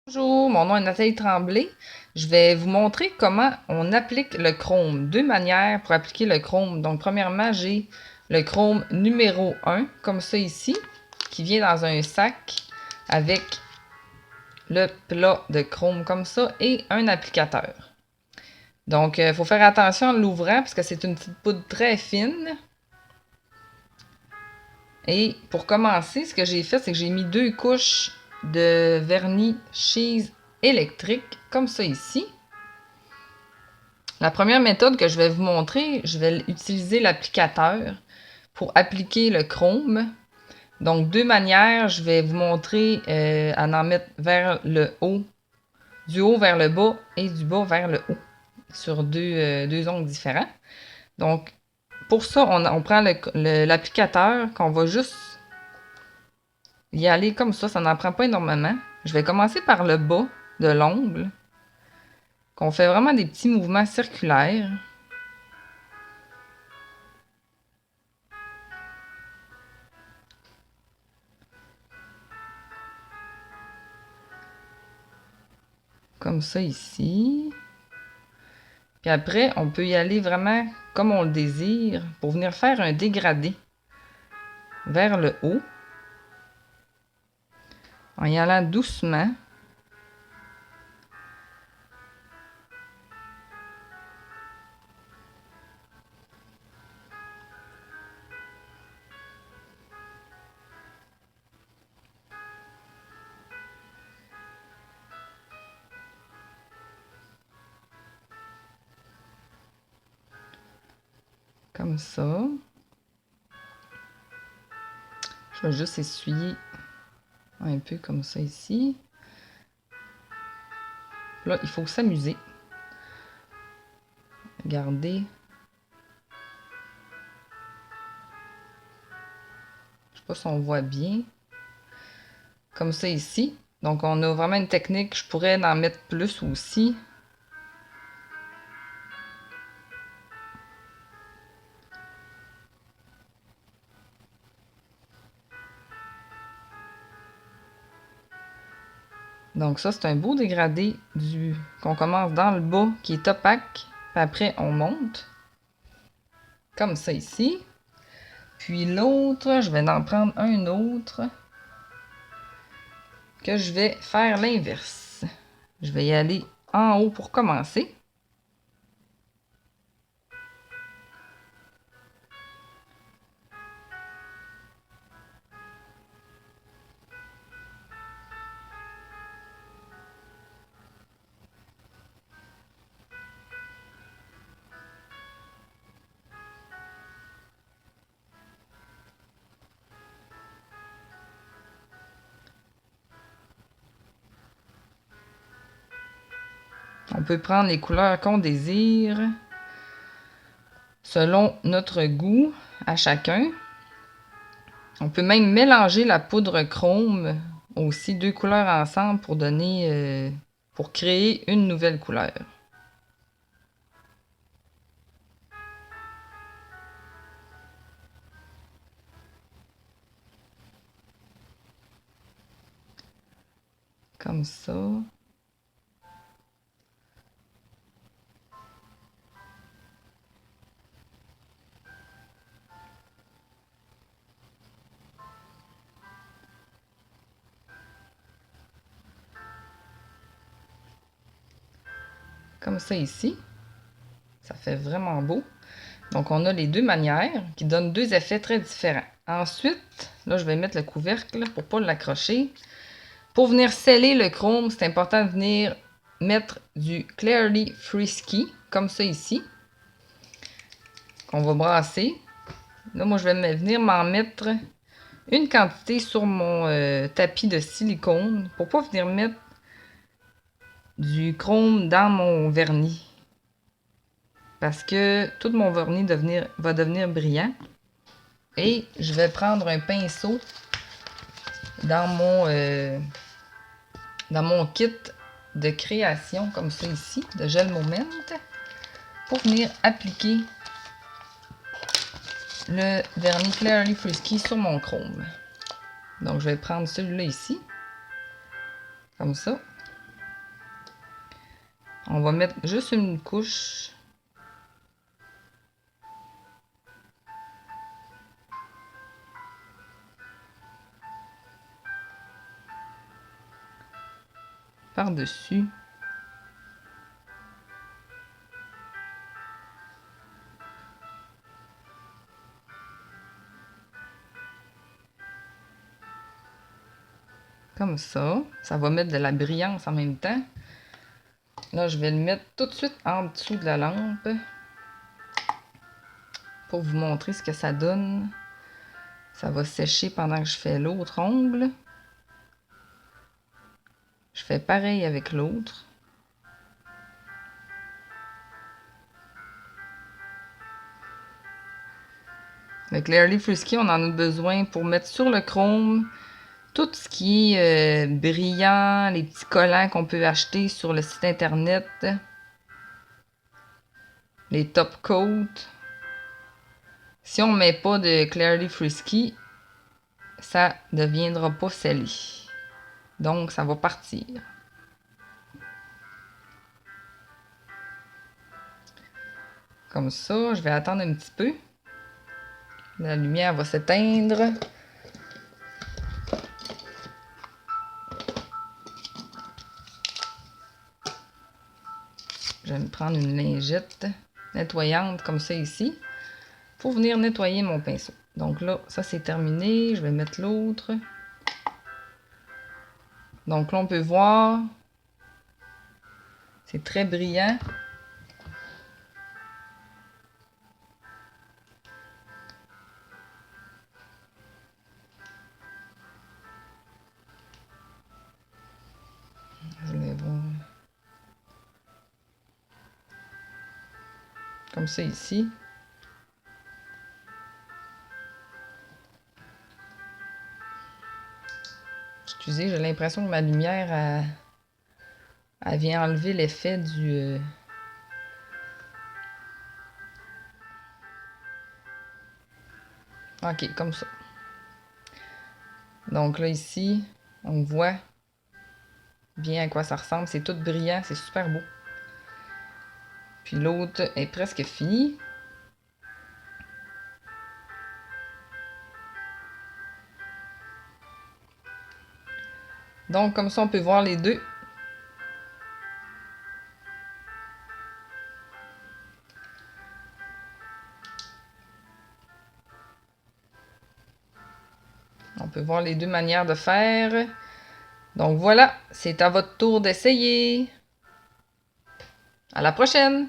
Bonjour, mon nom est Nathalie Tremblay. Je vais vous montrer comment on applique le chrome. Deux manières pour appliquer le chrome. Donc, premièrement, j'ai le chrome numéro 1, comme ça ici, qui vient dans un sac avec le plat de chrome comme ça et un applicateur. Donc, il faut faire attention en l'ouvrant parce que c'est une petite poudre très fine. Et pour commencer, ce que j'ai fait, c'est que j'ai mis 2 couches de vernis cheese électrique, comme ça ici. La première méthode que je vais vous montrer, je vais utiliser l'applicateur pour appliquer le chrome. Donc, deux manières, je vais vous montrer à en mettre vers le haut, du haut vers le bas et du bas vers le haut, sur deux ongles différents. Donc, pour ça, on prend l'applicateur qu'on va juste y aller comme ça n'en prend pas énormément. Je vais commencer par le bas de l'ongle, qu'on fait vraiment des petits mouvements circulaires. Comme ça ici. Puis après, on peut y aller vraiment comme on le désire pour venir faire un dégradé vers le haut. En y allant doucement. Comme ça. Je vais juste essuyer un peu comme ça ici. Là, il faut s'amuser. Regardez. Je sais pas si on voit bien. Comme ça ici. Donc, on a vraiment une technique. Je pourrais en mettre plus aussi. Donc ça, c'est un beau dégradé qu'on commence dans le bas qui est opaque. Puis après, on monte. Comme ça ici. Puis l'autre, je vais en prendre un autre. Que je vais faire l'inverse. Je vais y aller en haut pour commencer. On peut prendre les couleurs qu'on désire selon notre goût à chacun. On peut même mélanger la poudre chrome aussi, deux couleurs ensemble pour donner, pour créer une nouvelle couleur. Comme ça. Comme ça ici. Ça fait vraiment beau. Donc, on a les deux manières qui donnent deux effets très différents. Ensuite, là, je vais mettre le couvercle pour ne pas l'accrocher. Pour venir sceller le chrome, c'est important de venir mettre du Clearly Frisky, comme ça ici, qu'on va brasser. Là, moi, je vais venir m'en mettre une quantité sur mon tapis de silicone pour ne pas venir mettre du chrome dans mon vernis. Parce que tout mon vernis va devenir brillant. Et je vais prendre un pinceau dans mon kit de création, comme ça ici, de gel moment, pour venir appliquer le vernis Clearly Frisky sur mon chrome. Donc, je vais prendre celui-là ici, comme ça. on va mettre juste une couche. Par-dessus. Comme ça. Ça va mettre de la brillance en même temps. Là, je vais le mettre tout de suite en dessous de la lampe. Pour vous montrer ce que ça donne. Ça va sécher pendant que je fais l'autre ongle. Je fais pareil avec l'autre. Le Clearly Frisky, on en a besoin pour mettre sur le chrome tout ce qui est brillant, les petits collants qu'on peut acheter sur le site internet, les top coats. Si on ne met pas de Clearly Frisky, ça ne deviendra pas scellé. Donc, ça va partir. Comme ça, je vais attendre un petit peu. La lumière va s'éteindre. Je vais me prendre une lingette nettoyante comme ça ici pour venir nettoyer mon pinceau. Donc là, ça c'est terminé. Je vais mettre l'autre. Donc là, on peut voir, c'est très brillant. Je vais voir. Comme ça ici. Excusez, j'ai l'impression que ma lumière, elle vient enlever l'effet du... Ok, comme ça. Donc là, ici, on voit bien à quoi ça ressemble. C'est tout brillant, c'est super beau. Puis l'autre est presque fini. Donc, comme ça, on peut voir les deux. On peut voir les deux manières de faire. Donc voilà, c'est à votre tour d'essayer. À la prochaine!